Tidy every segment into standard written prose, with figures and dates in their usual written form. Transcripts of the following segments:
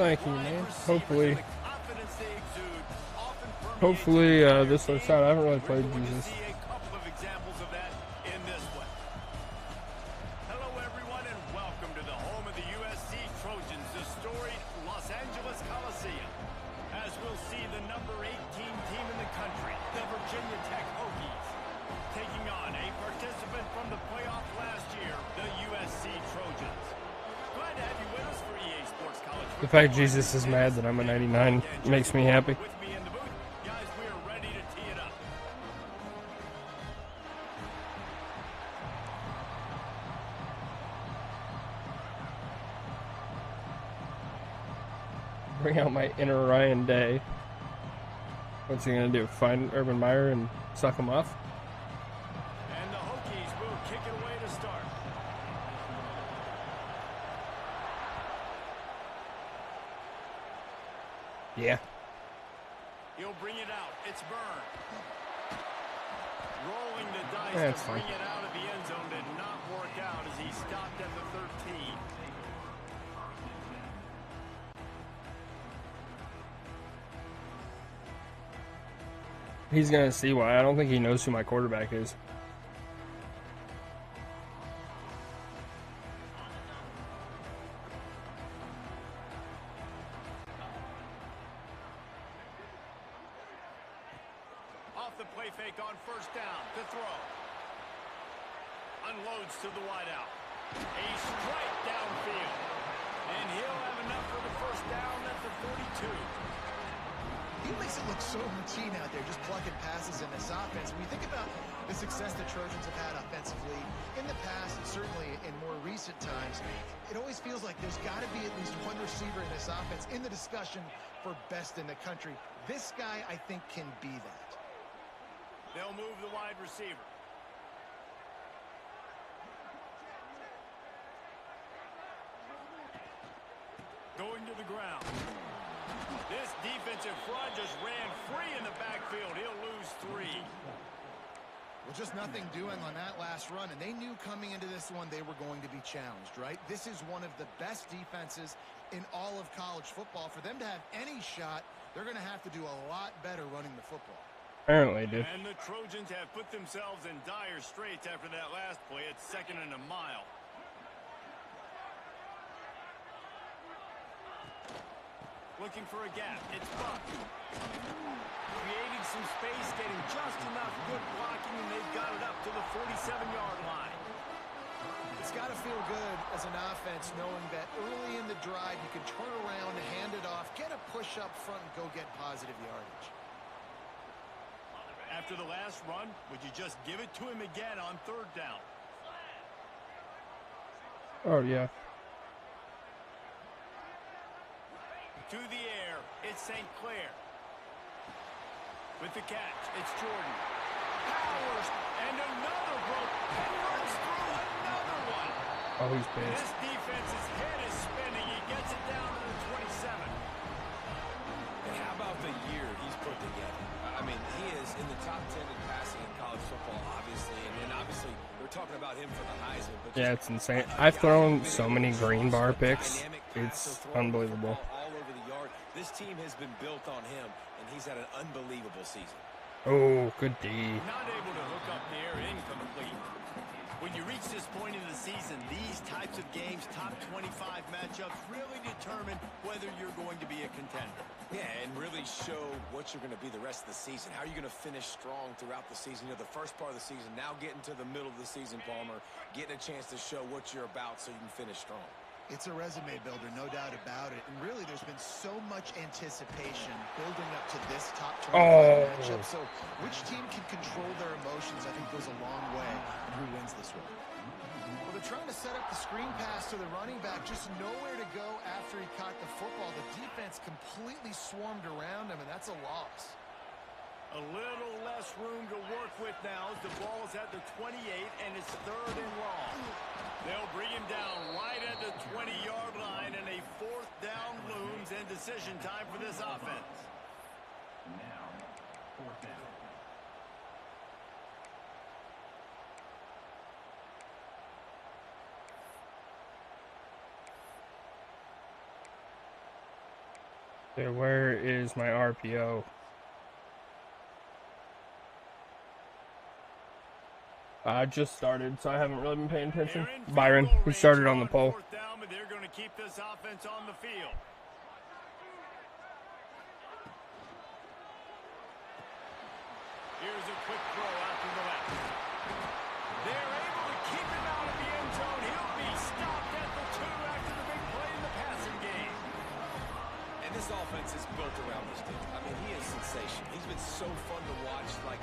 Thank you, man. Hopefully, this looks out. I haven't really played Jesus. Hello, everyone, and welcome to the home of the USC Trojans, the storied Los Angeles Coliseum. As we'll see, the number 18 team in the country, the Virginia Tech Hokies, taking on a participant from the playoff last year, the USC Trojans. Glad to have you with us for EA Sports College Football. The fact Jesus is mad that I'm a 99 makes me happy. With me in the booth, guys, we are ready to tee it up. Bring out my inner Ryan Day. What's he gonna do? Find Urban Meyer and suck him off? And the Hokies will kick it away to start. Yeah. He'll bring it out. It's Byrne. Rolling the dice That's to fine. bring it out of the end zone did not work out as he stopped at the 13. He's gonna see why. I don't think he knows who my quarterback is. Off the play fake on first down to throw. Unloads to the wideout. A strike downfield. And he'll have enough for the first down at the 42. He makes it look so routine out there, just plucking passes in this offense. When you think about the success the Trojans have had offensively in the past, and certainly in more recent times, it always feels like there's got to be at least one receiver in this offense in the discussion for best in the country. This guy, I think, can be that. They'll move the wide receiver. Going to the ground. This defensive front just ran free in the backfield. He'll lose 3. Well, just nothing doing on that last run, and they knew coming into this one they were going to be challenged, right? This is one of the best defenses in all of college football. For them to have any shot, they're going to have to do a lot better running the football. Apparently, dude. And the Trojans have put themselves in dire straits after that last play. It's 2nd and a mile. Looking for a gap. It's Buck. Creating some space, getting just enough good blocking, and they've got it up to the 47-yard line. It's got to feel good as an offense knowing that early in the drive you can turn around, hand it off, get a push up front, and go get positive yardage. After the last run, would you just give it to him again on 3rd down? Oh, yeah. To the air, it's St. Clair. With the catch, it's Jordan. Powers, and another broke. And runs through another one. Oh, he's pissed. This defense's head is spinning. He gets it down to the 27. And how about the year he's put together? I mean, he is in the top 10 in passing in college football, obviously. And then obviously, we're talking about him for the Heisman. But Yeah, it's insane. I've thrown so many green bar picks. It's unbelievable. All over the yard. This team has been built on him, and he's had an unbelievable season. Oh, good D. Not able to hook up there, incomplete. When you reach this point in the season, these types of games, top 25 matchups, really determine whether you're going to be a contender. Yeah, and really show what you're going to be the rest of the season. How are you going to finish strong throughout the season? You know, the first part of the season, now getting to the middle of the season, Palmer, getting a chance to show what you're about so you can finish strong. It's a resume builder, no doubt about it. And really, there's been so much anticipation building up to this top 25 matchup. So which team can control their emotions, I think, goes a long way in who wins this one. Well, they're trying to set up the screen pass to the running back. Just nowhere to go after he caught the football. The defense completely swarmed around him, and that's a loss. A little less room to work with now as the ball's at the 28, and it's 3rd and long. They'll bring him down right at the 20-yard line, and a 4th down looms, and decision time for this offense. Now, 4th down. Okay, where is my RPO? I just started, so I haven't really been paying attention. Byron, he started on the pole. They're going to keep this offense on the field. Here's a quick throw out to the left. They're able to keep him out of the end zone. He'll be stopped at the 2 after the big play in the passing game. And this offense is built around this dude. I mean, he is sensational. He's been so fun to watch. Like,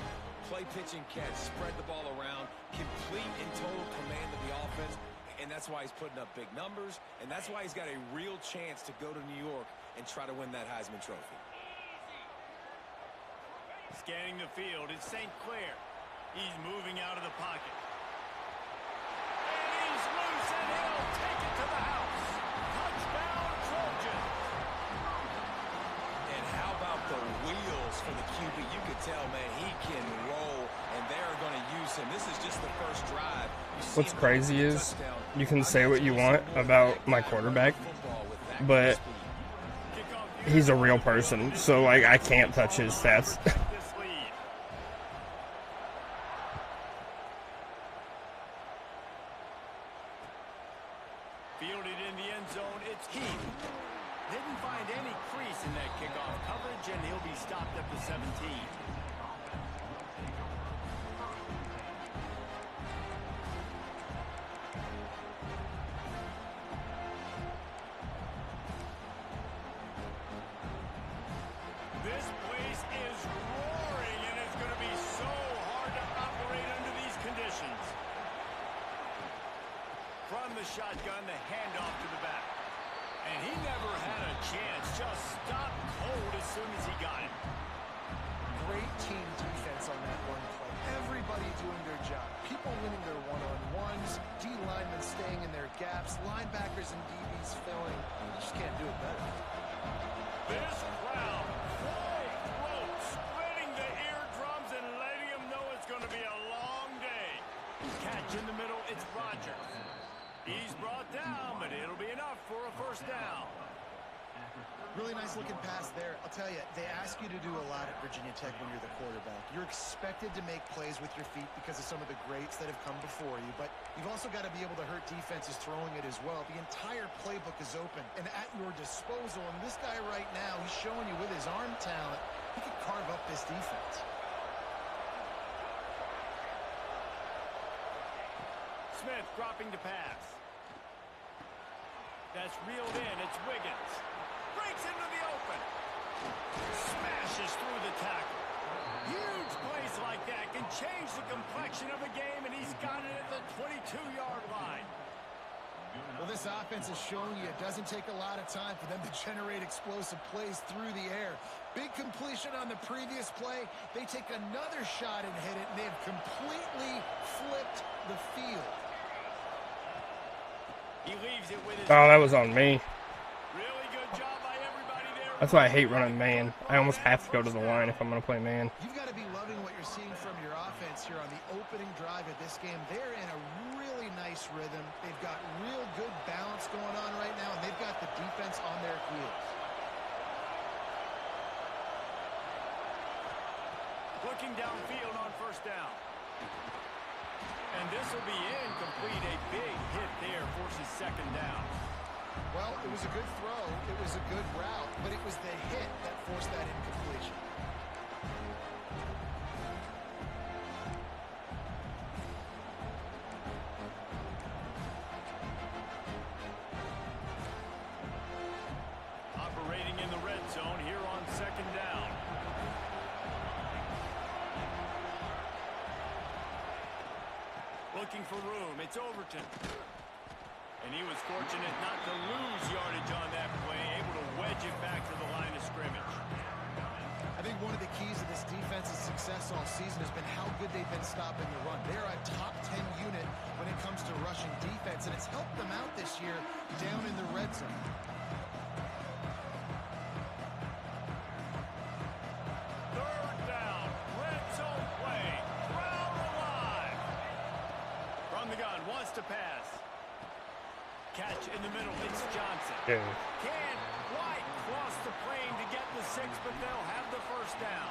play, pitch, and catch, spread the ball around, complete and total command of the offense, and that's why he's putting up big numbers, and that's why he's got a real chance to go to New York and try to win that Heisman Trophy. Scanning the field, it's St. Clair. He's moving out of the pocket. And he's loose, and he'll take it to the house. Touchdown, Trojans. And how about the wheels for the QB? You could tell, man, he can roll, and they're going to use him. This is just the first drive. What's crazy is you can say what you want about my quarterback, but he's a real person, so like I can't touch his stats. Fielded in the end zone, it's Heath. Didn't find any crease in that kickoff coverage, and he'll be stopped at the 17. This place is roaring, and it's going to be so hard to operate under these conditions. From the shotgun, the handoff to the back. And he never had a chance. Just stopped cold as soon as he got it. Great team defense on that one play. Everybody doing their job. People winning their one-on-ones. D linemen staying in their gaps. Linebackers and DBs filling. You just can't do it better. This crowd, full throat, splitting the eardrums and letting them know it's going to be a long day. Catch in the middle, it's Rogers. He's brought down, but it'll be enough for a first down. Really nice looking pass there. I'll tell you, they ask you to do a lot at Virginia Tech when you're the quarterback. You're expected to make plays with your feet because of some of the greats that have come before you, but you've also got to be able to hurt defenses throwing it as well. The entire playbook is open and at your disposal, and this guy right now, he's showing you with his arm talent, he could carve up this defense. Smith dropping the pass. That's reeled in. It's Wiggins. Breaks into the open. Smashes through the tackle. Huge plays like that can change the complexion of a game, and he's got it at the 22-yard line. Well, this offense is showing you it doesn't take a lot of time for them to generate explosive plays through the air. Big completion on the previous play. They take another shot and hit it, and they've completely flipped the field. He leaves it with his Oh, that was on me. really good job by everybody there. That's why I hate running man. I almost have to go to the line if I'm going to play man. You've got to be loving what you're seeing from your offense here on the opening drive of this game. They're in a really nice rhythm. They've got real good balance going on right now, and they've got the defense on their heels. Looking downfield on first down. And this will be incomplete. A big hit there forces second down. Well, it was a good throw. It was a good route, but it was the hit that forced that incompletion. Operating in the red zone here on second down. Looking for room. It's Overton. And he was fortunate not to lose yardage on that play, able to wedge it back to the line of scrimmage. I think one of the keys to this defense's success all season has been how good they've been stopping the run. They're a top 10 unit when it comes to rushing defense, and it's helped them out this year down in the red zone. Third down. Red zone play. Crowd alive. From the gun. Wants to pass. catch in the middle. It's Johnson. Dude. Can't quite cross the plane to get the 6, but they'll have the first down.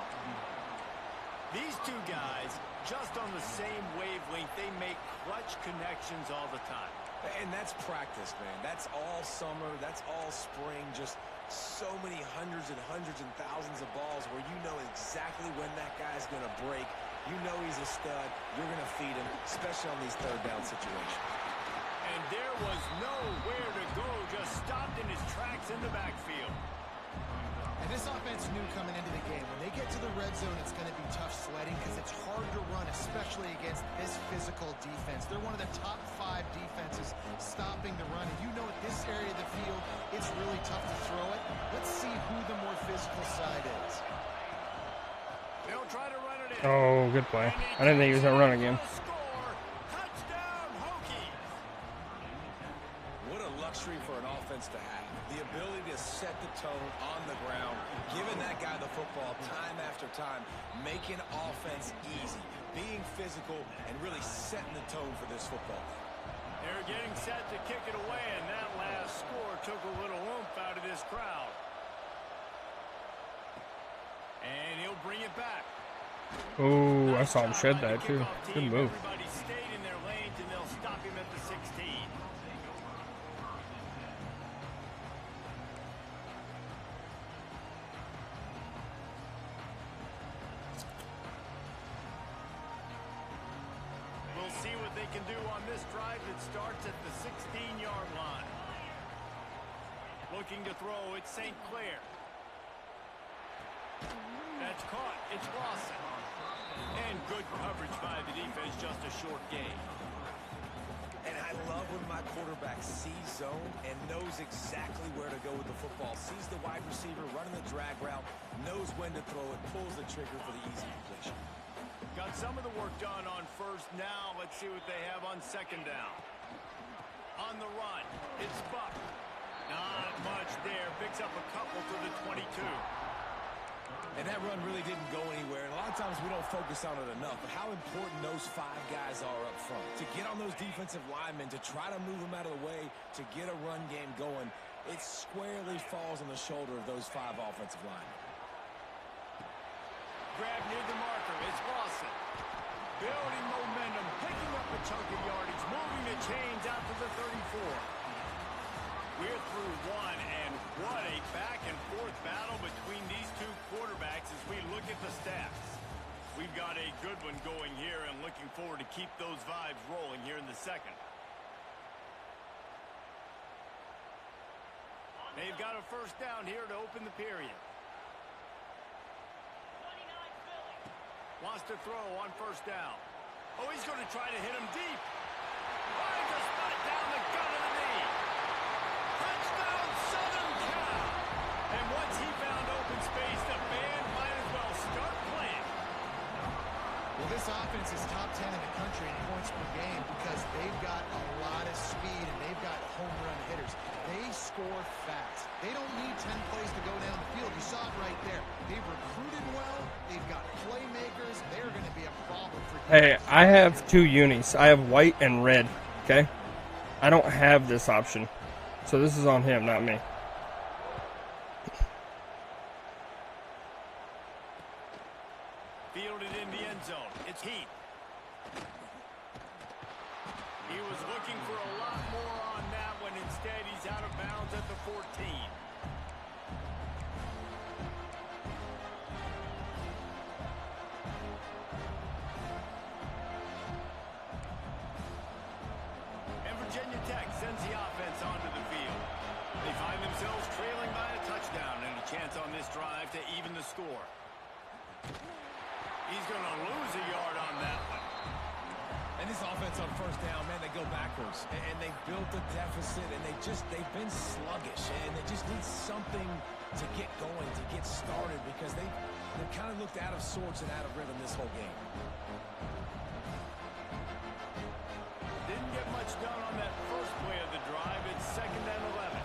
These two guys, just on the same wavelength, they make clutch connections all the time. And that's practice, man. That's all summer. That's all spring. Just so many hundreds and thousands of balls where you know exactly when that guy's going to break. You know he's a stud. You're going to feed him, especially on these third down situations. And there was nowhere to go, just stopped in his tracks in the backfield. And this offense knew coming into the game, when they get to the red zone, it's going to be tough sledding because it's hard to run, especially against this physical defense. They're one of the top 5 defenses stopping the run. And you know at this area of the field, it's really tough to throw it. Let's see who the more physical side is. They'll try to run it in. Oh, good play. I didn't think he was going to run again. Touchdown, Hokies. What a luxury for an offense to have. The ability to set the tone on the ground, giving that guy the football time after time, making offense easy, being physical, and really setting the tone for this football. They're getting set to kick it away, and that last score took a little oomph out of this crowd. And he'll bring it back. Oh, I saw him shed that too. Good move. Everybody stayed in their lanes, and they'll stop him at the 16. We'll see what they can do on this drive that starts at the 16-yard line. Looking to throw, it's St. Clair. That's caught. It's Lawson. And good coverage by the defense, just a short gain. And I love when my quarterback sees zone and knows exactly where to go with the football. Sees the wide receiver running the drag route, knows when to throw it, pulls the trigger for the easy completion. Got some of the work done on first. Now let's see what they have on second down. On the run, it's Buck. Not much there. Picks up a couple to the 22. And that run really didn't go anywhere. And a lot of times we don't focus on it enough. But how important those 5 guys are up front. To get on those defensive linemen, to try to move them out of the way, to get a run game going, it squarely falls on the shoulder of those 5 offensive linemen. Grab near the marker. It's Lawson. Building momentum, picking up a chunk of yardage, moving the chains out to the 34. We're through one, and what a back-and-forth battle between these two quarterbacks as we look at the stats. We've got a good one going here and looking forward to keep those vibes rolling here in the second. They've got a first down here to open the period. Wants to throw on first down. Oh, he's going to try to hit him deep. Oh, just spot down the gut of the knee. Touchdown, Southern Cal. And once he found open space, the band might as well start playing. Well, this offense is top 10 in the country in points per game because they've got a lot of speed and they've got home run hitters. They score fast. They don't need 10 plays to go down the field. You saw it right there. They've recruited well. They've got playmakers. They're going to be a problem for defense. Hey, I have 2 unis. I have white and red, okay? I don't have this option. So this is on him, not me. Fielded in the end zone. It's Heath. He was looking for a lot more on that one. Instead, he's out of bounds at the 14. And Virginia Tech sends the offense onto the field. They find themselves trailing by a touchdown and a chance on this drive to even the score. He's going to lose a yard on that one. And this offense on first down, man, they go backwards. And they built a deficit, and they've been sluggish. And they just need something to get going, to get started, because they've kind of looked out of sorts and out of rhythm this whole game. Didn't get much done on that first play of the drive. It's 2nd and 11.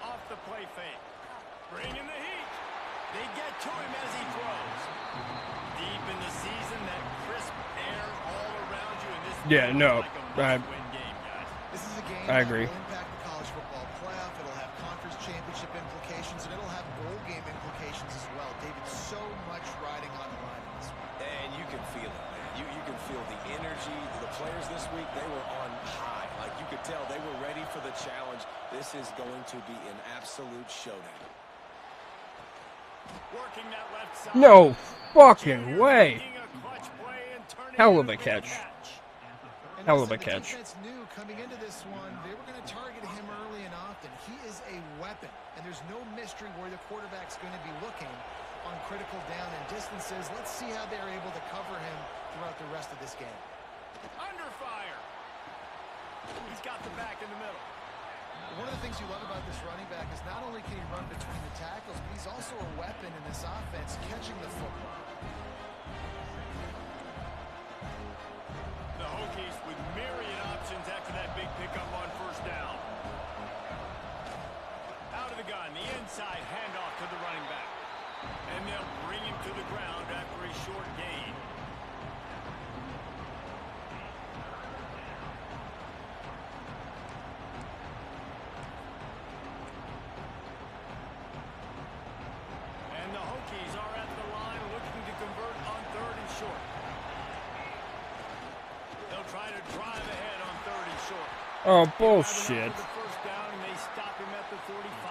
Off the play fake. Bringing the heat. They get to him as he throws. Deep in the season, that crisp air all around you. And this Yeah, no. like a must-win game, guys. game I that agree. will impact the college football playoff. It'll have conference championship implications, and it'll have bowl game implications as well. David, so much riding on the line in this one. And you can feel it, man. You can feel the energy. The players this week, they were on high. Like, you could tell they were ready for the challenge. This is going to be an absolute showdown. Working that left side. No fucking way. Making a clutch play and turning Hell it of a into catch. And Hell of listen, a catch. The defense knew coming into this one, they were going to target him early and often. He is a weapon, and there's no mystery where the quarterback's going to be looking on critical down and distances. Let's see how they're able to cover him throughout the rest of this game. Under fire. He's got the back in the middle. One of the things you love about this running back is not only can he run between the tackles, but he's also a weapon in this offense, catching the football. The Hokies with myriad options after that big pickup on first down. Out of the gun, the inside handoff to the running back. And they'll bring him to the ground after a short gain. And the Hokies are at the line looking to convert on 3rd and short. They'll try to drive ahead on 3rd and short. Oh, bullshit. The first down, and they stop him at the 45.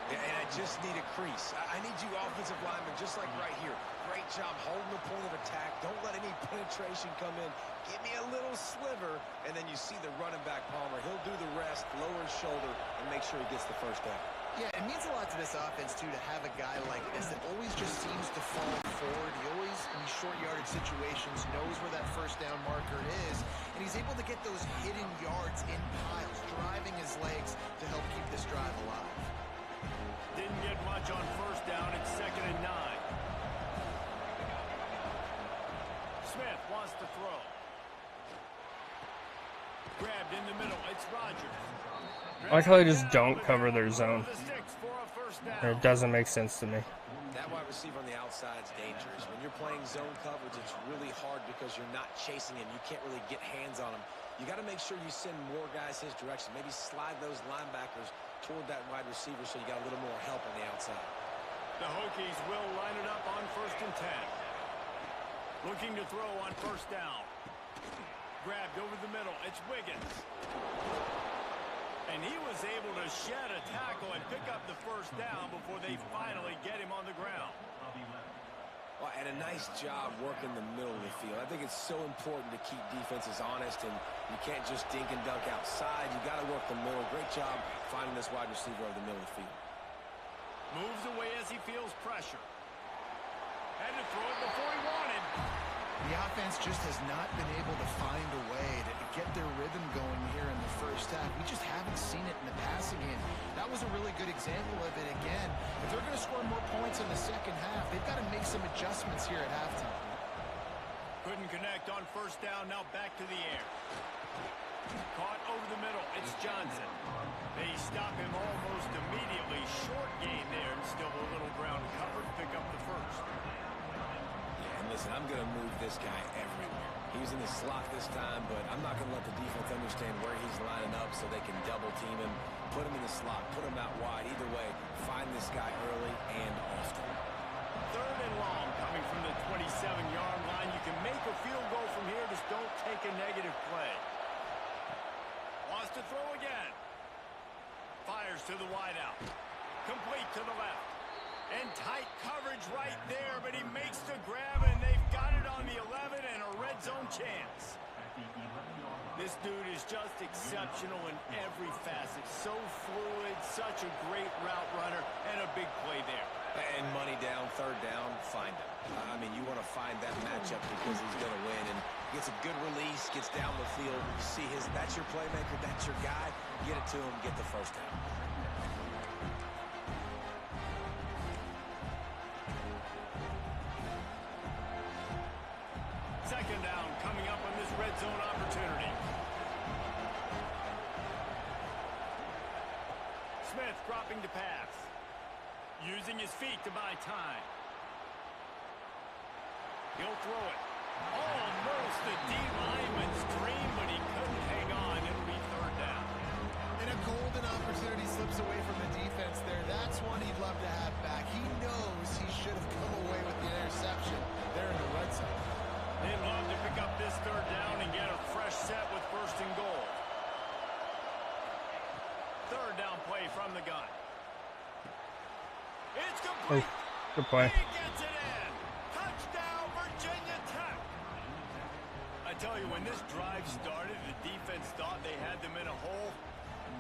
And I just need a crease. I need you offensive linemen, just like right here. Great job holding the point of attack. Don't let any penetration come in. Give me a little sliver, and then you see the running back, Palmer. He'll do the rest, lower his shoulder, and make sure he gets the first down. Yeah, it means a lot to this offense, too, to have a guy like this that always just seems to fall forward. He always, in these short yardage situations, knows where that first down marker is, and he's able to get those hidden yards in piles, driving his legs to help keep this drive alive. Didn't get much on first down. It's 2nd and 9. Smith wants to throw. Grabbed in the middle. It's Rodgers. I like how they just don't cover their zone. The six for a first down. It doesn't make sense to me. That wide receiver on the outside is dangerous. When you're playing zone coverage, it's really hard because you're not chasing him. You can't really get hands on him. You got to make sure you send more guys his direction. Maybe slide those linebackers toward that wide receiver so you got a little more help on the outside. The Hokies will line it up on 1st and 10. Looking to throw on first down. Grabbed over the middle. It's Wiggins. And he was able to shed a tackle and pick up the first down before they finally get him on the ground. Well, and a nice job working the middle of the field. I think it's so important to keep defenses honest, and you can't just dink and dunk outside. You got to work the middle. Great job finding this wide receiver over the middle of the field. Moves away as he feels pressure. Had to throw it before he wanted. The offense just has not been able to find a way to get their rhythm going here in the first half. We just haven't seen it in the passing game. That was a really good example of it again. If they're going to score more points in the second half, they've got to make some adjustments here at halftime. Couldn't connect on first down. Now back to the air. Caught over the middle. It's Johnson. They stop him almost immediately. Short gain there, and still a little ground covered. Pick up the first. And listen, I'm going to move this guy everywhere. He was in the slot this time, but I'm not going to let the defense understand where he's lining up so they can double team him, put him in the slot, put him out wide. Either way, find this guy early and often. 3rd and long coming from the 27-yard line. You can make a field goal from here. Just don't take a negative play. Wants to throw again. Fires to the wideout. Complete to the left. And tight coverage right there, but he makes the grab, and they've got it on the 11 and a red zone chance. This dude is just exceptional in every facet. So fluid, such a great route runner, and a big play there. And money down, 3rd down, find him. I mean, you want to find that matchup because he's going to win, and gets a good release, gets down the field. You see that's your playmaker, that's your guy. Get it to him, get the first down. Second down coming up on this red zone opportunity. Smith dropping to pass. Using his feet to buy time. He'll throw it. Almost the D lineman's dream, but he couldn't hang on. It'll be Oh, good play. He gets it in. Touchdown, Virginia Tech. I tell you, when this drive started, the defense thought they had them in a hole.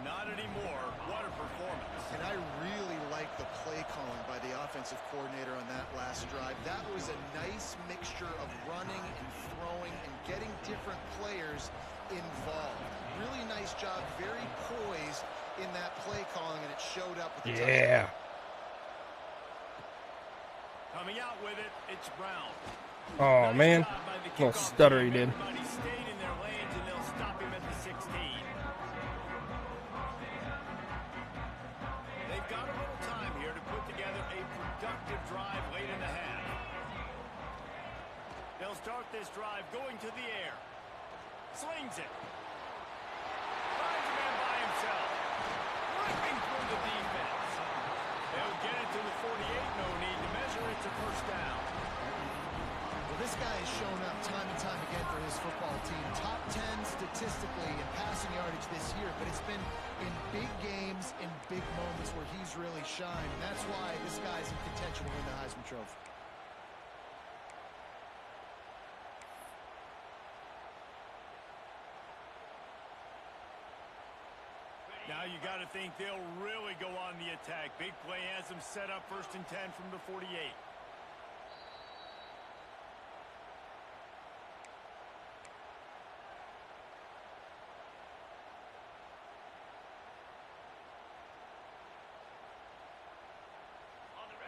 Not anymore. What a performance. And I really like the play calling by the offensive coordinator on that last drive. That was a nice mixture of running and throwing and getting different players involved. Really nice job, very poised in that play calling, and it showed up with the Yeah. Coming out with it, it's Brown. Oh, man. Nice job by the Little kickoff stutter he team. did. Everybody stayed in their lanes, and they'll stop him at the 16. They've got a little time here to put together a productive drive late in the half. They'll start this drive going to the air. Slings it. Finds a man by himself. Ripping through the defense. They'll get it to the 48. No need to measure. It's a first down. Well, this guy has shown up time and time again for his football team. Top 10 statistically in passing yardage this year, but it's been in big games, in big moments where he's really shined. And that's why this guy's in contention to win the Heisman Trophy. Now you got to think they'll really go on the attack. Big play has them set up 1st and 10 from the 48.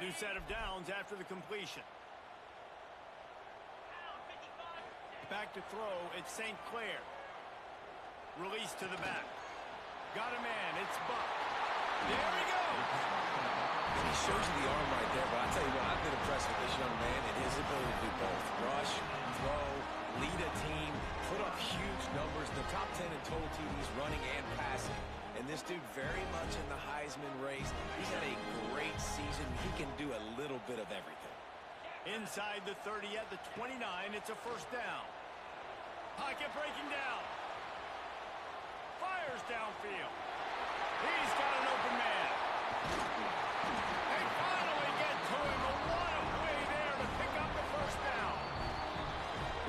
New set of downs after the completion. Back to throw, it's St. Clair. Release to the back. Got a man, it's Buck. There he goes. And he shows you the arm right there, but I'll tell you what, I've been impressed with this young man and his ability to do both. Rush, throw, lead a team, put up huge numbers. The top 10 in total TDs running and passing. And this dude very much in the Heisman race. He's had a great season. He can do a little bit of everything. Inside the 30 at the 29, it's a first down. Pocket breaking down. Fires downfield. He's got an open man. They finally get to him. A what a play there to pick up the first down.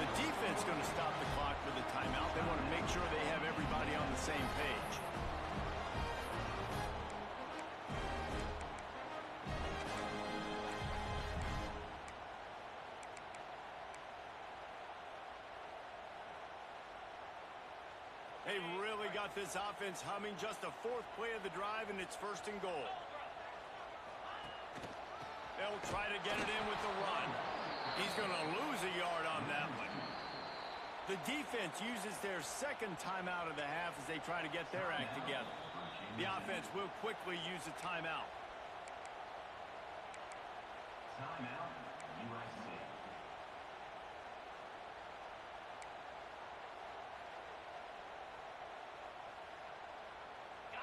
The defense going to stop the clock for the timeout. They want to make sure they have everybody on the same page. They really got this offense humming. Just a 4th play of the drive, and it's 1st and goal. They'll try to get it in with the run. He's going to lose a yard on that one. The defense uses their 2nd timeout of the half as they try to get their act together. The offense will quickly use a timeout. Timeout, USC.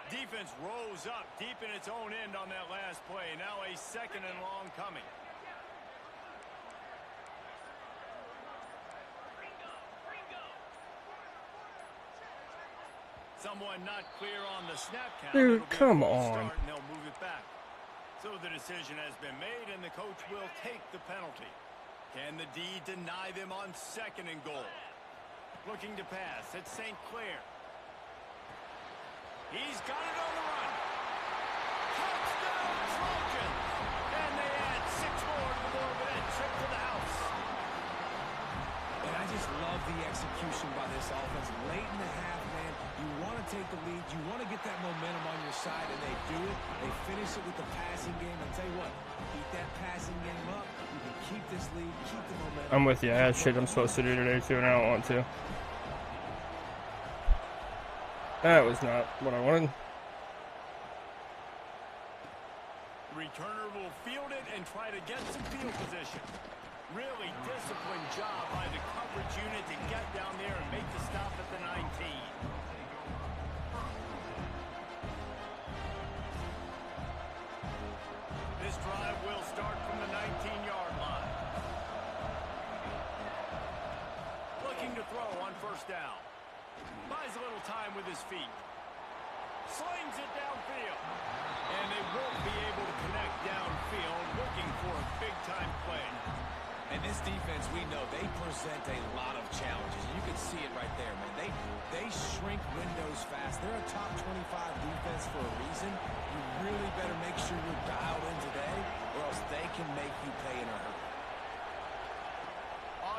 Defense rose up deep in its own end on that last play. Now a 2nd and long coming. Someone not clear on the snap count. Dude, It'll be a come false on. start, and they'll move it back. So the decision has been made, and the coach will take the penalty. Can the D deny them on 2nd and goal? Looking to pass. It's St. Clair. He's got it on the run. Touchdown, Trojans! And they add 6 more to the board with that trip to the house. And I just love the execution by this offense. Late in the half, man, you want to take the lead. You want to get that momentum on your side, and they do it. They finish it with the passing game. I'll tell you what, keep that passing game up. You can keep this lead, keep the momentum. I'm with you. I had shit I'm supposed to do today, too, and I don't want to. That was not what I wanted. Returner will field it and try to get some field position. Really disciplined job by the coverage unit to get down there and make the stop at the 19. This drive will start from the 19-yard line. Looking to throw on 1st down. Buys a little time with his feet. Slings it downfield. And they won't be able to connect downfield, looking for a big-time play. And this defense, we know, they present a lot of challenges. You can see it right there, man. They shrink windows fast. They're a top 25 defense for a reason. You really better make sure you're dialed in today, or else they can make you pay in a hurry.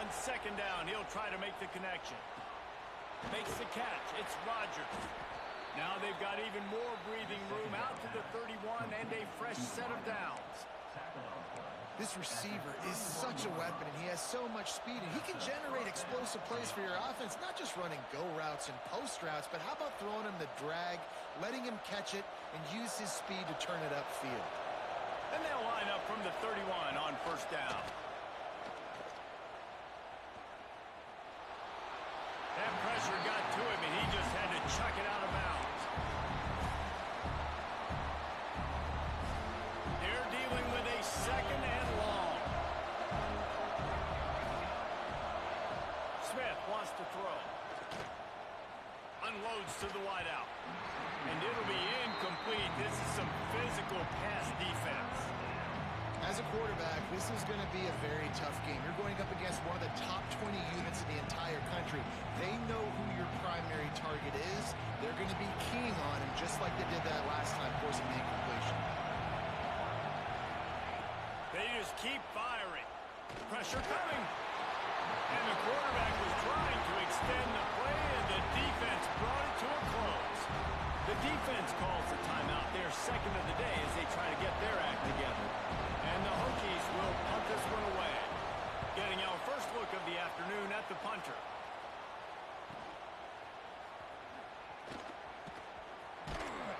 On second down, he'll try to make the connection. Makes the catch. It's Rodgers. Now they've got even more breathing room out to the 31 and a fresh set of downs. This receiver is such a weapon, and he has so much speed, and he can generate explosive plays for your offense, not just running go routes and post routes, but how about throwing him the drag, letting him catch it, and use his speed to turn it upfield. And they'll line up from the 31 on first down. That pressure got to him, and he just had to chuck it out of bounds. They're dealing with a second and long. Smith wants to throw. Unloads to the wideout. And it'll be incomplete. This is some physical pass defense. As a quarterback, this is going to be a very tough game. You're going up against one of the top 20 units in the entire country. They know who your primary target is. They're going to be keying on him just like they did that last time, forcing the incompletion. They just keep firing. Pressure coming. And the quarterback was trying to extend the play, and the defense brought it to a close. The defense calls the timeout, their second of the day, as they try to get their act together. And the Hokies will punt this one away. Getting our first look of the afternoon at the punter.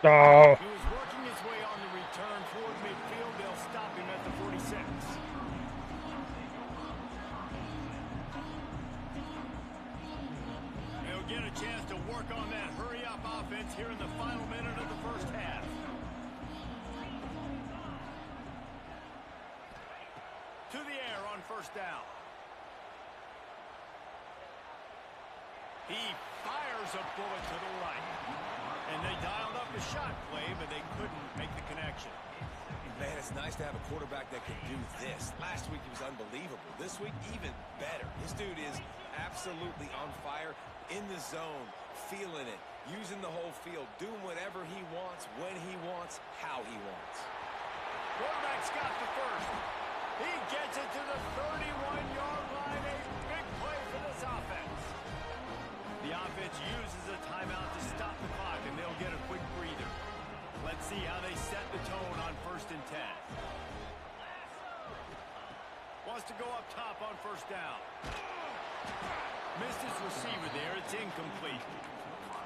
Oh. He was working his way on the return toward midfield. They'll stop him at the 46. They'll get a chance to work on that hurry-up offense here in the final minute of the first half. To the air on first down. He fires a bullet to the right. And they dialed up a shot play, but they couldn't make the connection. Man, it's nice to have a quarterback that can do this. Last week he was unbelievable. This week, even better. This dude is absolutely on fire, in the zone, feeling it, using the whole field, doing whatever he wants, when he wants, how he wants. Quarterback's got the first. He gets it to the 31-yard line. A big play for this offense. The offense uses a timeout to stop the clock, and they'll get a quick breather. Let's see how they set the tone on 1st and 10. Wants to go up top on first down. Missed his receiver there. It's incomplete.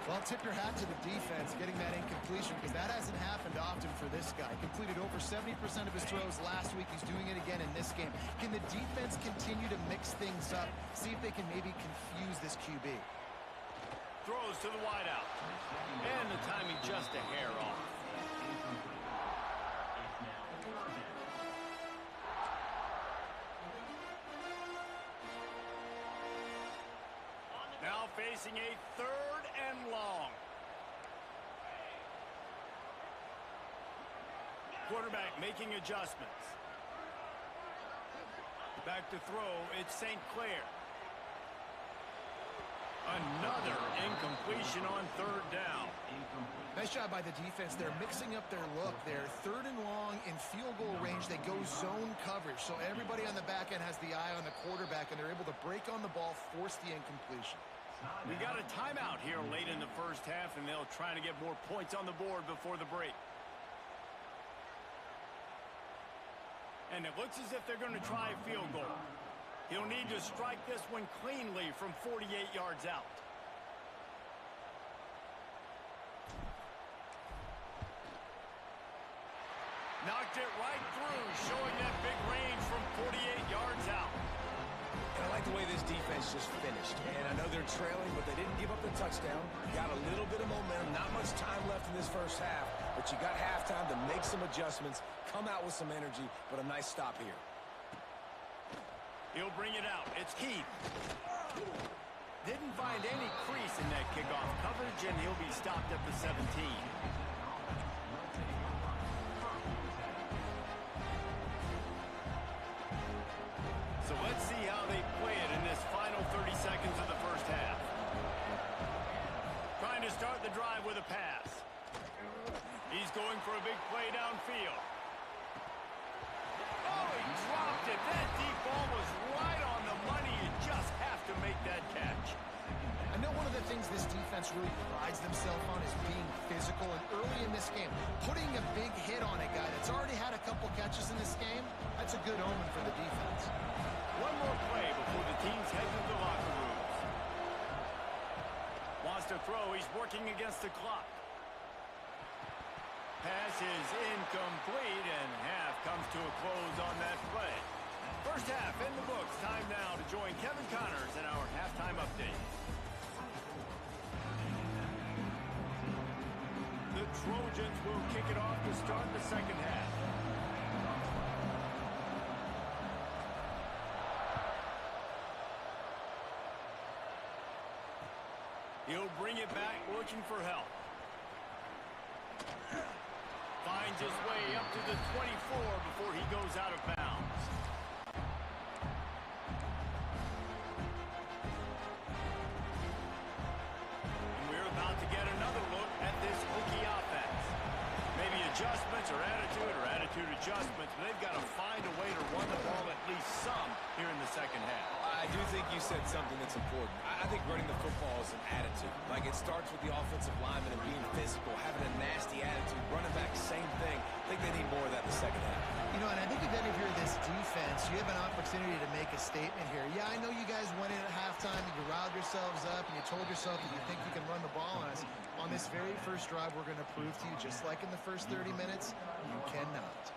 Well, tip your hat to the defense getting that incompletion, because that hasn't happened often for this guy. Completed over 70% of his throws last week. He's doing it again in this game. Can the defense continue to mix things up, see if they can maybe confuse this QB? Throws to the wideout. And the timing just a hair off. Now facing a 3rd and long. Quarterback making adjustments. Back to throw, it's St. Clair. Another incompletion on 3rd down. Nice job by the defense. They're mixing up their look. They're 3rd and long in field goal range. They go zone coverage, so everybody on the back end has the eye on the quarterback, and they're able to break on the ball, force the incompletion. We got a timeout here late in the first half, and they'll try to get more points on the board before the break. And it looks as if they're going to try a field goal. He'll need to strike this one cleanly from 48 yards out. Knocked it right through, showing that big range from 48 yards out. And I like the way this defense just finished. And I know they're trailing, but they didn't give up the touchdown. Got a little bit of momentum. Not much time left in this first half, but you got halftime to make some adjustments, come out with some energy, but a nice stop here. He'll bring it out. It's Keith. Didn't find any crease in that kickoff coverage, and he'll be stopped at the 17. So let's see how they play it in this final 30 seconds of the first half. Trying to start the drive with a pass. He's going for a big play downfield. Oh, he dropped it. That deep ball was right on the money. You just have to make that catch. I know one of the things this defense really prides themselves on is being physical, and early in this game, putting a big hit on a guy that's already had a couple catches in this game, that's a good omen for the defense. One more play before the teams head to the locker rooms. Wants to throw. He's working against the clock. Pass is incomplete, and half comes to a close on that play. First half in the books. Time now to join Kevin Connors in our halftime update. The Trojans will kick it off to start the second half. He'll bring it back, looking for help. Finds his way up to the 24 before he goes out of bounds. And we're about to get another look at this Hokie offense. Maybe adjustments or attitude adjustments, but they've got to find a way to run the ball at least some here in the second half. I do think you said something that's important. I think running the football is an attitude. Like, it starts with the offensive lineman and being physical, having a nasty attitude. Running back, same thing. I think they need more of that in the second half. You know, and I think if any of you are this defense, you have an opportunity to make a statement here. Yeah, I know you guys went in at halftime and you riled yourselves up and you told yourself that you think you can run the ball on us. On this very first drive, we're going to prove to you, just like in the first 30 minutes, you cannot.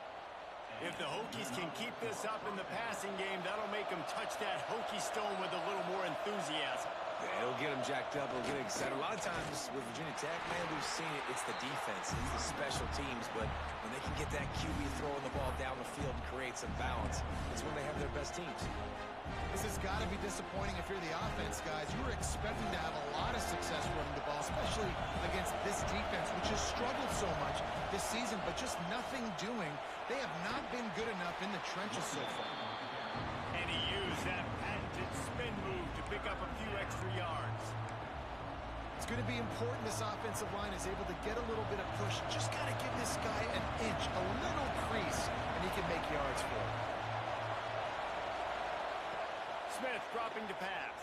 If the Hokies can keep this up in the passing game, that'll make them touch that Hokie stone with a little more enthusiasm. Yeah, it'll get them jacked up. It'll get excited. A lot of times with Virginia Tech, man, we've seen it. It's the defense. It's the special teams. But when they can get that QB throwing the ball down the field and create some balance, it's when they have their best teams. This has got to be disappointing if you're the offense, guys. You were expecting to have a lot of success running the ball, especially against this defense, which has struggled so much this season, but just nothing doing. They have not been good enough in the trenches so far. And he used that patented spin move to pick up a few extra yards. It's going to be important this offensive line is able to get a little bit of push. Just got to give this guy an inch, a little crease, and he can make yards for it. Smith dropping to pass.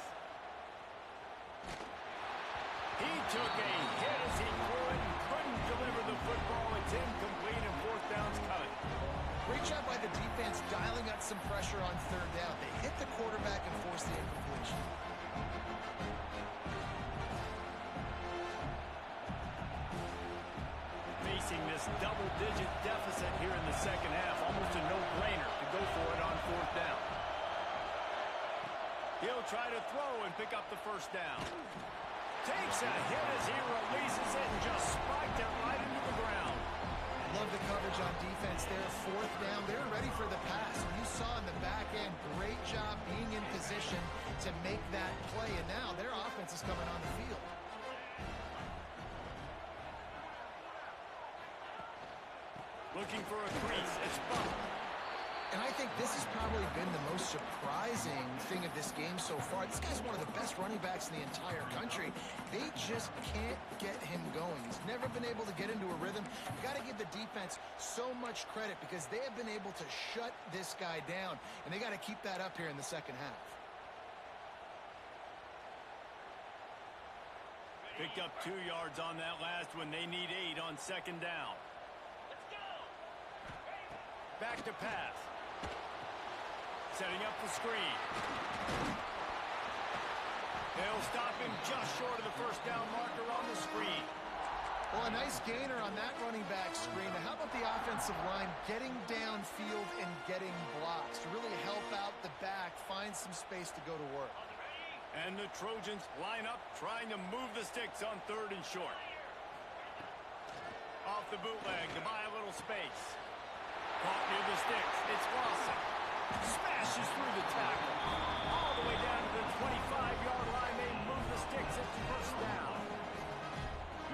He took a hit as he threw it and couldn't deliver the football. It's incomplete and fourth down's coming. Great job by the defense dialing up some pressure on third down. They hit the quarterback and forced the incompletion. Facing this double-digit deficit here in the second half, almost a no-brainer to go for it on fourth down. He'll try to throw and pick up the first down. Takes a hit as he releases it and just spiked it right into the ground. Love the coverage on defense there. Fourth down. They're ready for the pass. You saw in the back end, great job being in position to make that play. And now their offense is coming on the field. Looking for a crease. It's bumped. And I think this has probably been the most surprising thing of this game so far. This guy's one of the best running backs in the entire country. They just can't get him going. He's never been able to get into a rhythm. You got to give the defense so much credit because they have been able to shut this guy down. And they got to keep that up here in the second half. Picked up 2 yards on that last one. They need 8 on second down. Back to pass. Setting up the screen. They'll stop him just short of the first down marker on the screen. Well, a nice gainer on that running back screen. Now, how about the offensive line getting downfield and getting blocks to really help out the back, find some space to go to work. And the Trojans line up, trying to move the sticks on third and short. Off the bootleg to buy a little space. Caught near the sticks. It's Lawson. Smashes through the tackle. All the way down to the 25-yard line. They move kicks it to first down.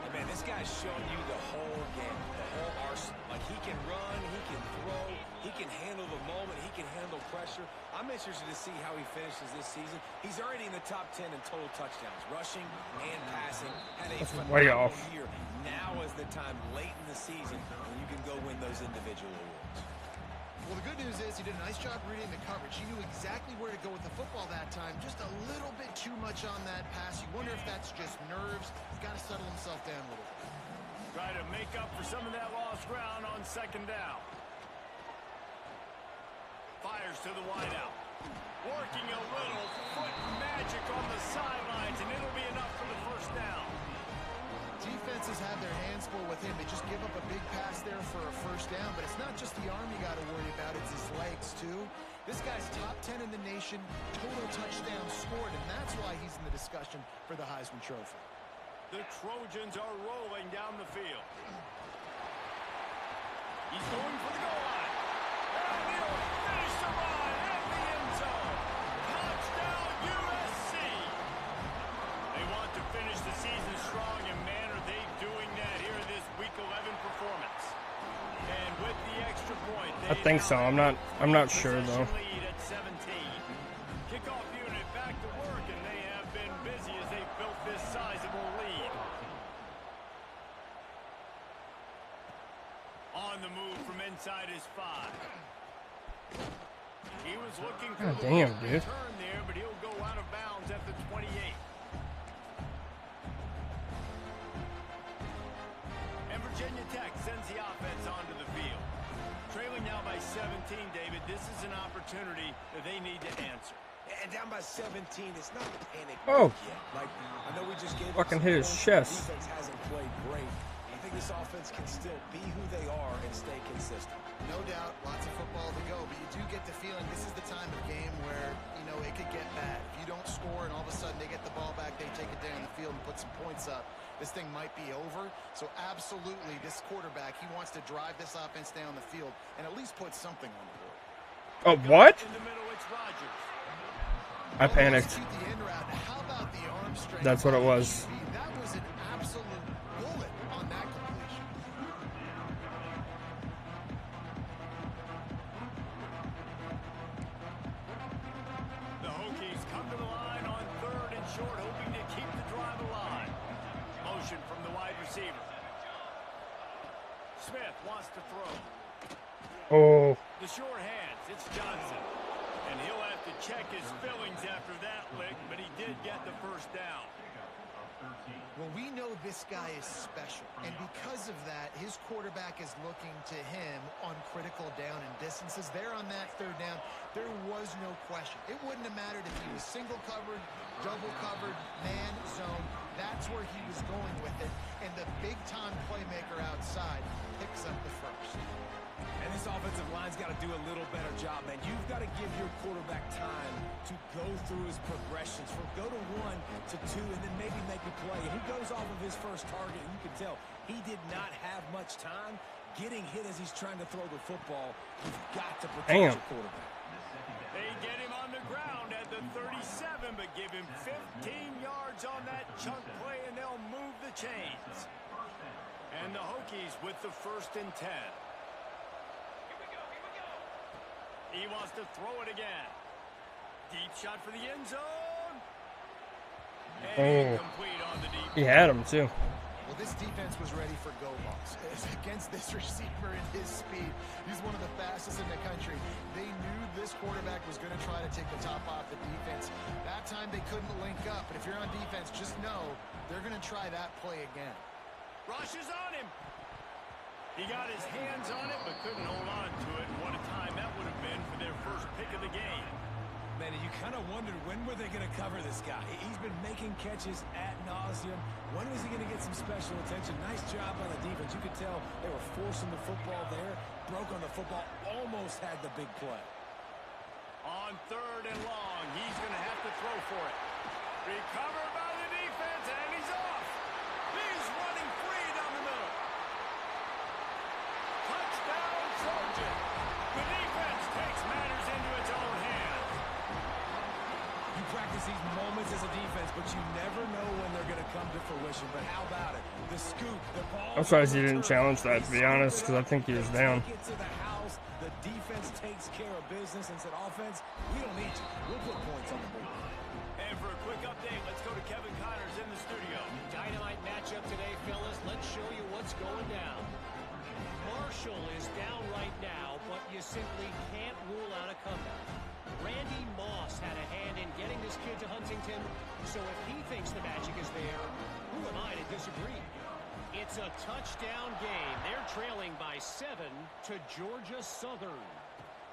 Hey, man, this guy's showing you the whole game, the whole arsenal. Like, he can run, he can throw, he can handle the moment, he can handle pressure. I'm interested to see how he finishes this season. He's already in the top 10 in total touchdowns, rushing and passing. Had a phenomenal year. Now is the time late in the season when you can go win those individual awards. Well, the good news is he did a nice job reading the coverage. He knew exactly where to go with the football that time. Just a little bit too much on that pass. You wonder if that's just nerves. He's got to settle himself down a little bit. Try to make up for some of that lost ground on second down. Fires to the wideout. Working a little foot magic on the sidelines, and it'll be enough for the first down. Defenses have their hands full with him. They just give up a big pass there for a first down, but it's not just the arm you got to worry about, it's his legs too. This guy's top 10 in the nation, total touchdowns scored, and that's why he's in the discussion for the Heisman Trophy. The Trojans are rolling down the field. He's going for the goal line. And he'll finish the run at the end zone. Touchdown USC. They want to finish the season strong, and man, are they doing that here in this Week 11 performance. And with the extra point, I think so. I'm not sure though. Lead at 17. Kickoff unit back to work, and they have been busy as they built this sizable lead. On the move from inside his 5. He was looking for God damn, dude. turn there, but he'll go out of bounds at the 28. And Virginia Tech sends the offense onto the field. Trailing now by 17, David. This is an opportunity that they need to answer. And down by 17, it's not panic Oh. yet. Like, I know we just gave Fucking up hit his some chest. points. The defense hasn't played great. I think this offense can still be who they are and stay consistent. No doubt, lots of football to go, but you do get the feeling this is the time of game where, you know, it could get bad. If you don't score and all of a sudden they get the ball back, they take it down the field and put some points up, this thing might be over. So absolutely, this quarterback, he wants to drive this offense down the field and at least put something on the board. Oh, what? In the middle, it's Rodgers. I panicked. Shoot the end route. How about the arm strength? That's what it was. That was an absolute bullet on that completion. The Hokies come to the line on 3rd and short, hoping to keep the drive alive. Motion from the wide receiver. Smith wants to throw. Oh. The short hands, it's Johnson. And he'll have to check his fillings after that lick, but he did get the first down. Well, we know this guy is special, and because of that, his quarterback is looking to him on critical down and distances. There on that 3rd down, there was no question. It wouldn't have mattered if he was single covered, double covered, man, zone. That's where he was going with it, and the big-time playmaker outside picks up the first. And this offensive line's got to do a little better job, man. You've got to give your quarterback time to go through his progressions from go to 1 to 2 and then maybe make a play. And he goes off of his first target, and you can tell he did not have much time getting hit as he's trying to throw the football. You've got to protect your quarterback. They get him on the ground at the 37, but give him 15 yards on that chunk play, and they'll move the chains. And the Hokies with the 1st and 10. He wants to throw it again. Deep shot for the end zone. And incomplete on the deep. He had him too. Well, this defense was ready for go balls. Against this receiver and his speed, he's one of the fastest in the country. They knew this quarterback was going to try to take the top off the defense. That time they couldn't link up, but if you're on defense, just know they're going to try that play again. Rush is on him. He got his hands on it, but couldn't hold on to it. What a time that would have been for their first pick of the game. Man, you kind of wondered when were they going to cover this guy. He's been making catches ad nauseum. When was he going to get some special attention? Nice job on the defense. You could tell they were forcing the football there. Broke on the football. Almost had the big play. On 3rd and long, he's going to have to throw for it. Recovered by the defense, and he's off. He's running free down the middle. Touchdown, Trojan. The defense takes matters into its own hands. You practice these moments as a defense, but you never know fruition, but how about it? The scoop, the ball. I'm surprised he didn't challenge that, to be honest, because I think he was down. Take it to the house. The defense takes care of business and said, offense, we don't need you. We'll put points on the board. And for a quick update, let's go to Kevin Connors in the studio. Dynamite matchup today, fellas. Let's show you what's going down. Marshall is down right now, but you simply can't rule out a comeback. Randy Moss had a hand in getting this kid to Huntington, so if he thinks the magic is there, who am I to disagree? It's a touchdown game. They're trailing by 7 to Georgia Southern.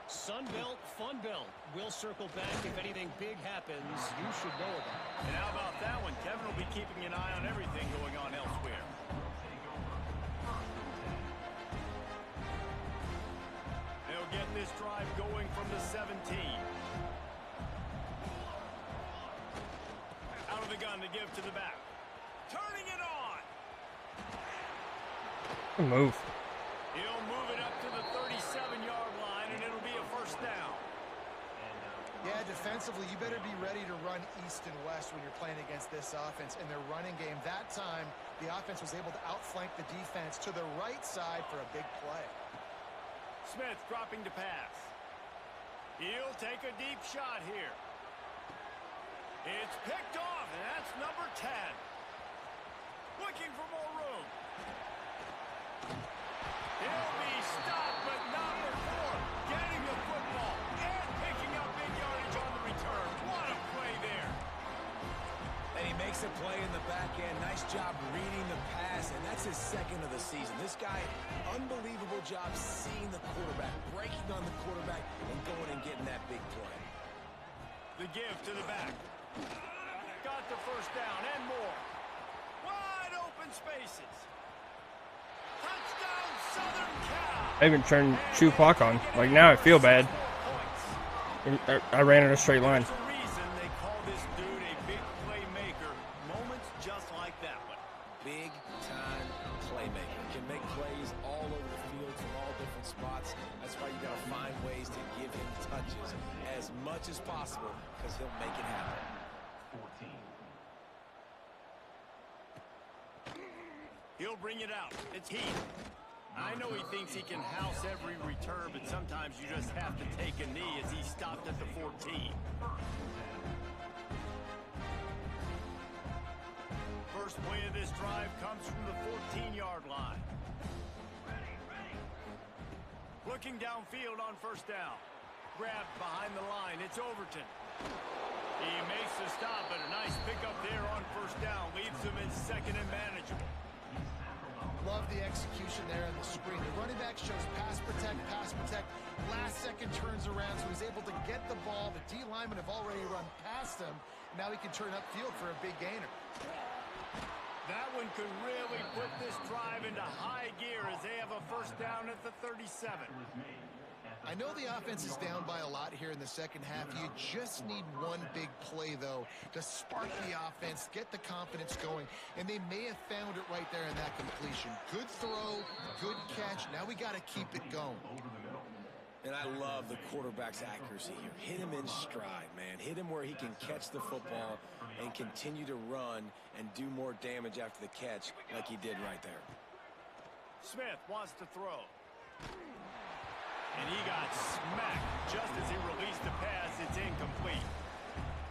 Sunbelt, Funbelt. We'll circle back if anything big happens. You should know about it. And how about that one? Kevin will be keeping an eye on everything going on elsewhere. They'll get this drive going from the 17. Out of the gun to give to the back. Turning it on. Good move. He'll move it up to the 37-yard line, and it'll be a first down. Yeah, defensively, you better be ready to run east and west when you're playing against this offense in their running game. That time, the offense was able to outflank the defense to the right side for a big play. Smith dropping to pass. He'll take a deep shot here. It's picked off, and that's number 10. Looking for more room. He'll be stopped, but not before getting the football and picking up big yardage on the return. What a play there. And he makes a play in the back end. Nice job reading the pass, and that's his second of the season. This guy, unbelievable job seeing the quarterback, breaking on the quarterback, and going and getting that big play. The give to the back. Got the first down and more. Wide open spaces. Touchdown, Southern Cal. I even turned shoe clock on. Like, now I feel bad. I ran in a straight line. There's a reason they call this dude a big playmaker. Moments just like that one. Big time playmaker. Can make plays all over the field from all different spots. That's why you got to find ways to give him touches as much as possible, because he'll make it happen. 14. He'll bring it out. It's Heath. I know he thinks he can house every return, but sometimes you just have to take a knee as he stopped at the 14. First play of this drive comes from the 14-yard line. Looking downfield on first down. Grabbed behind the line. It's Overton. He makes the stop, but a nice pickup there on first down. Leaves him in second and manageable. Love the execution there on the screen. The running back shows pass protect, pass protect. Last second turns around, so he's able to get the ball. The D linemen have already run past him. Now he can turn upfield for a big gainer. That one could really put this drive into high gear as they have a first down at the 37. I know the offense is down by a lot here in the second half. You just need one big play, though, to spark the offense, get the confidence going, and they may have found it right there in that completion. Good throw, good catch. Now we got to keep it going. And I love the quarterback's accuracy here. Hit him in stride, man. Hit him where he can catch the football and continue to run and do more damage after the catch like he did right there. Smith wants to throw. And he got smacked just as he released the pass. It's incomplete.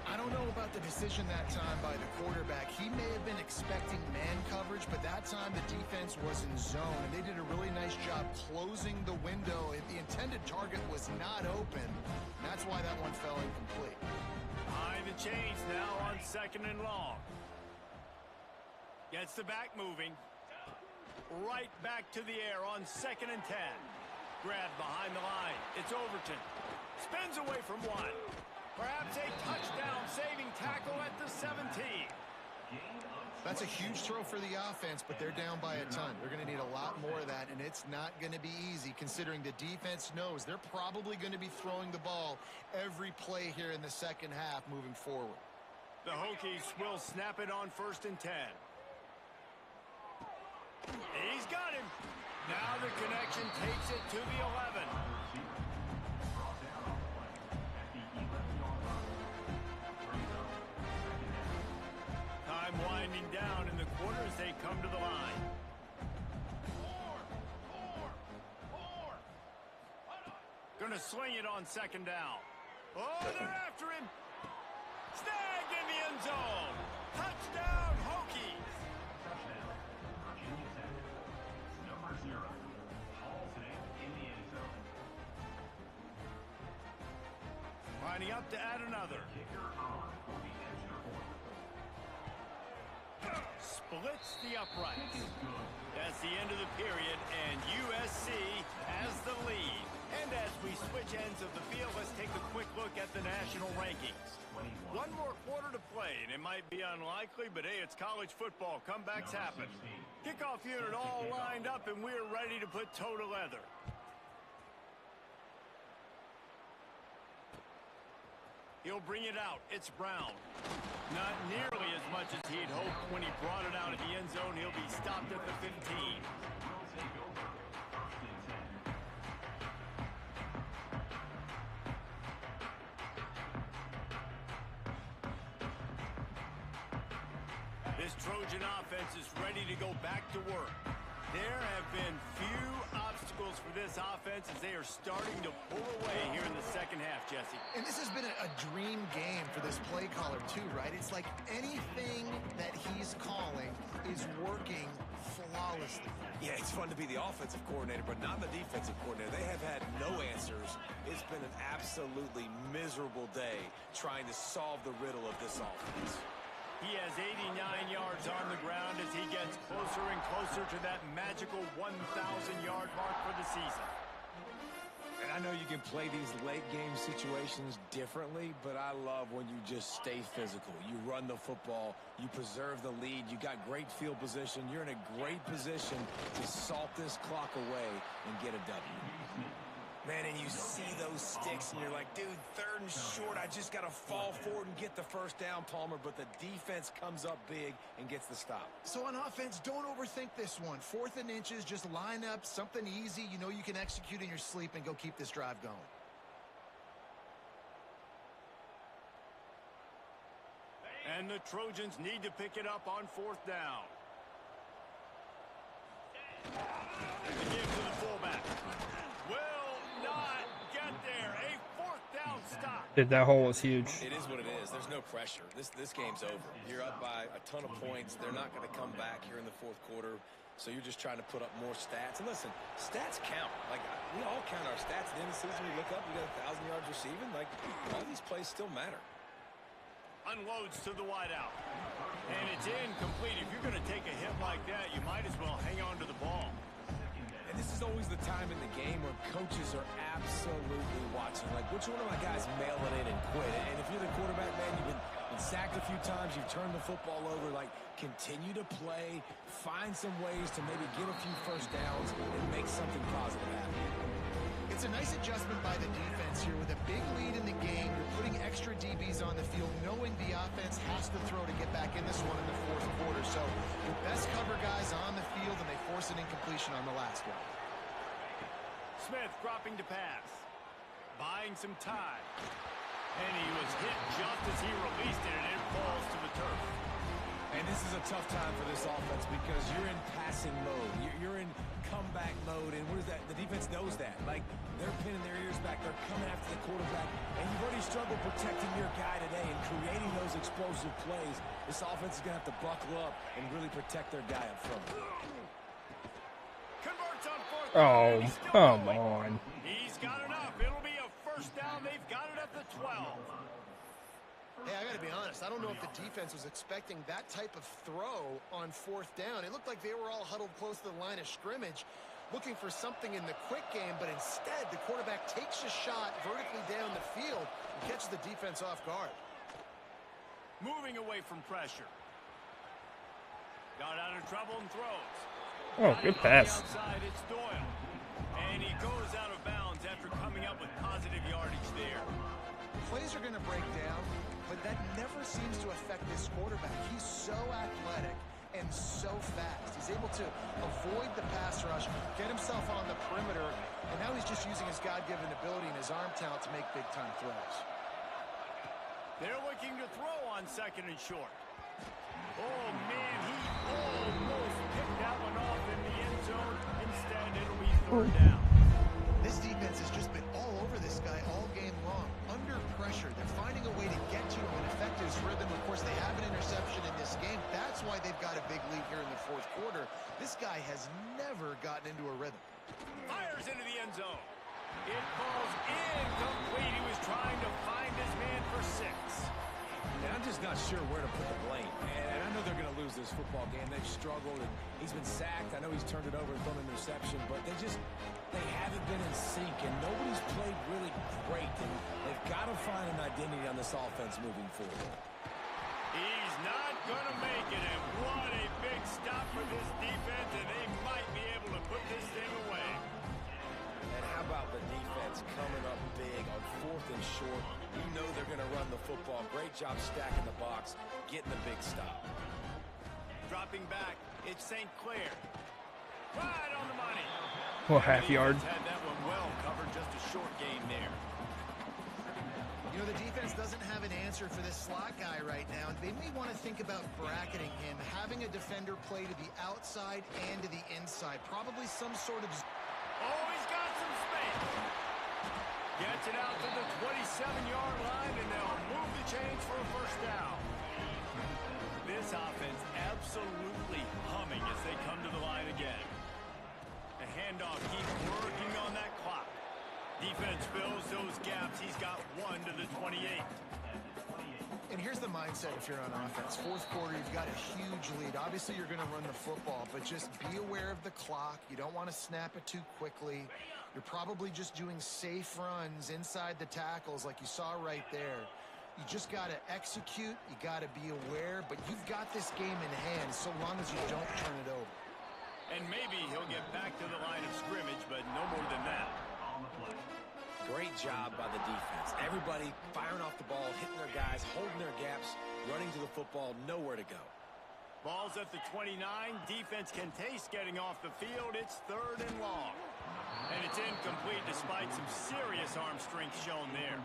I don't know about the decision that time by the quarterback. He may have been expecting man coverage, but that time the defense was in zone, and they did a really nice job closing the window. The intended target was not open. That's why that one fell incomplete. Behind the chains now on second and long. Gets the back moving. Right back to the air on second and 10. Grabbed behind the line. It's Overton. Spins away from one. Perhaps a touchdown-saving tackle at the 17. That's a huge throw for the offense, but they're down by a ton. They're going to need a lot more of that, and it's not going to be easy considering the defense knows they're probably going to be throwing the ball every play here in the second half moving forward. The Hokies will snap it on first and 10. He's got him. Now the connection takes it to the 11. Time winding down in the quarter as they come to the line. Gonna sling it on second down. Oh, they're after him. Snag in the end zone. Touchdown, Hokies. Touchdown, Virginia Tech. Number 0, Hall today in the end zone. Lining up to add another. Kicker on for the extra point. Splits the uprights. Good. That's the end of the period, and USC has the lead. And as we switch ends of the field, let's take a quick look at the national rankings. 21. One more quarter to play, and it might be unlikely, but hey, it's college football. Comebacks happen. 16. Kickoff unit all lined up, and we're ready to put toe to leather. He'll bring it out. It's Brown. Not nearly as much as he'd hoped when he brought it out of the end zone. He'll be stopped at the 15. Will take over. 1st and 10. This Trojan offense is ready to go back to work. There have been few obstacles for this offense as they are starting to pull away here in the second half, Jesse. And this has been a dream game for this play caller too, right? It's like anything that he's calling is working flawlessly. Yeah, it's fun to be the offensive coordinator, but not the defensive coordinator. They have had no answers. It's been an absolutely miserable day trying to solve the riddle of this offense. He has 89 yards on the ground as he gets closer and closer to that magical 1,000-yard mark for the season. And I know you can play these late-game situations differently, but I love when you just stay physical. You run the football, you preserve the lead, you got great field position, you're in a great position to salt this clock away and get a W. Man, and you see those sticks, and you're like, dude, 3rd and short, I just got to fall forward and get the first down, Palmer, but the defense comes up big and gets the stop. So on offense, don't overthink this one. 4th and inches, just line up something easy you know you can execute in your sleep and go keep this drive going. And the Trojans need to pick it up on 4th down. The give to the fullback. Will not get there. A 4th down stop. Dude, that hole was huge. It is what it is. There's no pressure. This game's over. You're up by a ton of points. They're not going to come back here in the 4th quarter, so you're just trying to put up more stats. And listen, stats count. Like, we all count our stats. At the end of the season, we look up, we got 1,000 yards receiving. Like, all these plays still matter. Unloads to the wideout. And it's incomplete. If you're going to take a hit like that, you might as well hang on to the ball. And this is always the time in the game where coaches are absolutely watching. Like, which one of my guys mail it in and quit? And if you're the quarterback, man, you've been sacked a few times, you've turned the football over. Like, continue to play, find some ways to maybe get a few first downs and make something positive happen. It's a nice adjustment by the defense here with a big lead in the game. You're putting extra DBs on the field, knowing the offense has to throw to get back in this one in the 4th quarter. So your best cover guys on the field, and they force an incompletion on the last one. Smith dropping to pass. Buying some time. And he was hit just as he released it, and it falls to the turf. And this is a tough time for this offense because you're in passing mode. You're in comeback mode, and what is that? The defense knows that. Like, they're pinning their ears back. They're coming after the quarterback, and you've already struggled protecting your guy today and creating those explosive plays. This offense is going to have to buckle up and really protect their guy up front. Converts on 4th. Oh, come on. He's got enough. It'll be a first down. They've got it at the 12. Hey, I got to be honest. I don't know if the defense was expecting that type of throw on 4th down. It looked like they were all huddled close to the line of scrimmage, looking for something in the quick game, but instead the quarterback takes a shot vertically down the field and catches the defense off guard. Moving away from pressure. Got out of trouble and throws. Oh, good pass. Outside, it's Doyle. And he goes out of bounds after coming up with positive yardage there. Plays are going to break down, but that never seems to affect this quarterback. He's so athletic and so fast. He's able to avoid the pass rush, get himself on the perimeter, and now he's just using his God-given ability and his arm talent to make big-time throws. They're looking to throw on 2nd and short. Oh, man, he almost picked that one off in the end zone. Instead, it'll be third down. This defense has just been all over this guy all game long. Under pressure, they're finding a way to get to him and affect his rhythm. Of course, they have an interception in this game. That's why they've got a big lead here in the fourth quarter. This guy has never gotten into a rhythm. Fires into the end zone. It falls incomplete. He was trying to find his man for 6. And I'm just not sure where to put the blame. And I know they're going to lose this football game. They've struggled, and he's been sacked. I know he's turned it over and thrown an interception, but they haven't been in sync, and nobody's played really great. And they've got to find an identity on this offense moving forward. He's not going to make it, and what a big stop for this defense, and they might be able to put this thing away. And how about the defense coming up big on 4th and short? You know they're going to run the football. Great job stacking the box, getting the big stop. Dropping back, it's St. Clair. Right on the money. Well, half yard. Had that one well covered, just a short gain there. You know, the defense doesn't have an answer for this slot guy right now. They may want to think about bracketing him, having a defender play to the outside and to the inside. Probably some sort of... Oh, he's got some space. Gets it out to the 27-yard line, and they'll move the chains for a first down. This offense absolutely humming as they come to the line again. A handoff keeps working on that clock. Defense fills those gaps. He's got 1 to the 28. And here's the mindset if you're on offense. Fourth quarter, you've got a huge lead. Obviously, you're going to run the football, but just be aware of the clock. You don't want to snap it too quickly. You're probably just doing safe runs inside the tackles like you saw right there. You just got to execute. You got to be aware, but you've got this game in hand so long as you don't turn it over. And maybe he'll get back to the line of scrimmage, but no more than that. Great job by the defense. Everybody firing off the ball, hitting their guys, holding their gaps, running to the football, nowhere to go. Ball's at the 29. Defense can taste getting off the field. It's 3rd and long. And it's incomplete despite some serious arm strength shown there.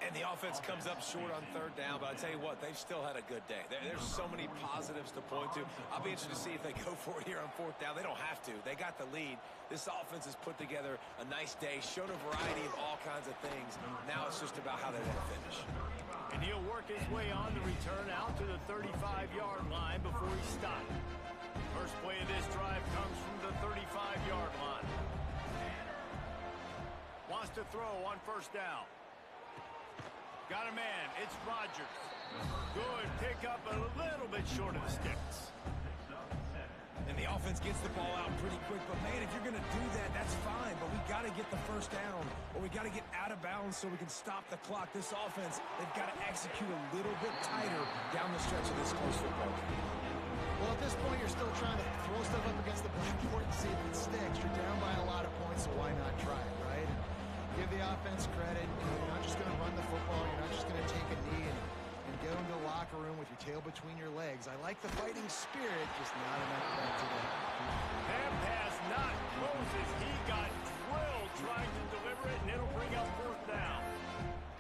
And the offense comes up short on 3rd down, but I tell you what, they've still had a good day. There's so many positives to point to. I'll be interested to see if they go for it here on 4th down. They don't have to. They got the lead. This offense has put together a nice day, showed a variety of all kinds of things. Now it's just about how they want to finish. And he'll work his way on the return out to the 35-yard line before he's stopped. First play of this drive comes from the 35-yard line. Wants to throw on 1st down. Got a man. It's Rodgers. Good pickup, a little bit short of the sticks. And the offense gets the ball out pretty quick. But, man, if you're going to do that, that's fine. But we got to get the 1st down, or we got to get out of bounds so we can stop the clock. This offense, they've got to execute a little bit tighter down the stretch of this close football game. Well, at this point, you're still trying to throw stuff up against the blackboard and see if it sticks. You're down by a lot of points, so why not try it, right? Give the offense credit. You're not just going to run the football. You're not just going to take a knee and go into the locker room with your tail between your legs. I like the fighting spirit, just not enough back today. That pass not closes. He got drilled trying to deliver it, and it'll bring up 4th down.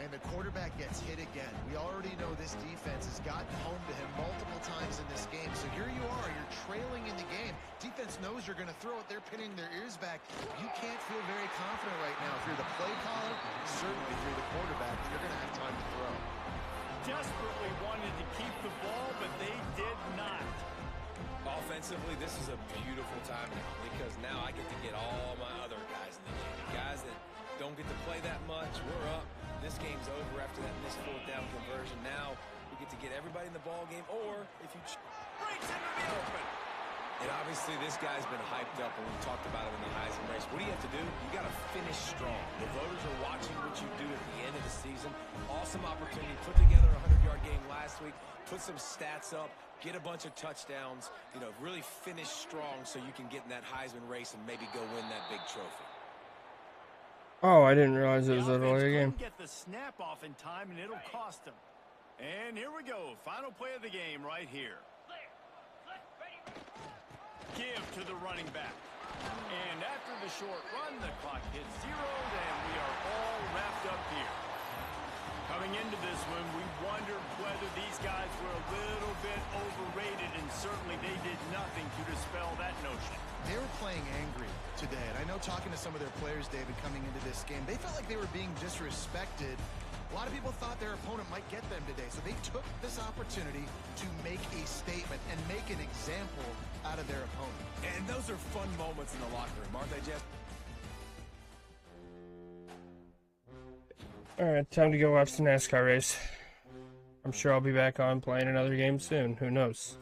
And the quarterback gets hit again. We already know this defense has gotten home to him multiple times in this game. So here you are. You're trailing in the game. Defense knows you're going to throw it. They're pinning their ears back. You can't feel very confident right now. If you're the play caller, certainly if you're the quarterback, you're going to have time to throw. Desperately wanted to keep the ball, but they did not. Offensively, this is a beautiful time now because now I get to get all my other guys in the game. Guys that don't get to play that much. We're up. This game's over after that missed 4th down conversion. Now we get to get everybody in the ball game, or if you Breaks into the open. and obviously this guy's been hyped up, and we've talked about it in the Heisman race. What do you have to do? You got to finish strong. The voters are watching what you do at the end of the season. Awesome opportunity. Put together a 100-yard game last week. Put some stats up. Get a bunch of touchdowns. You know, really finish strong so you can get in that Heisman race and maybe go win that big trophy. Oh, I didn't realize it was The that early offense game. couldn't get the snap off in time, and it'll cost them. And here we go. Final play of the game right here. Give to the running back. And after the short run, the clock hits 0, and we are all wrapped up here. Coming into this one, we wondered whether these guys were a little bit overrated, and certainly they did nothing to dispel that notion. They were playing angry today, and I know talking to some of their players, David, coming into this game, they felt like they were being disrespected. A lot of people thought their opponent might get them today, so they took this opportunity to make a statement and make an example out of their opponent. And those are fun moments in the locker room, aren't they, Jeff? Alright, time to go watch the NASCAR race. I'm sure I'll be back on playing another game soon. Who knows?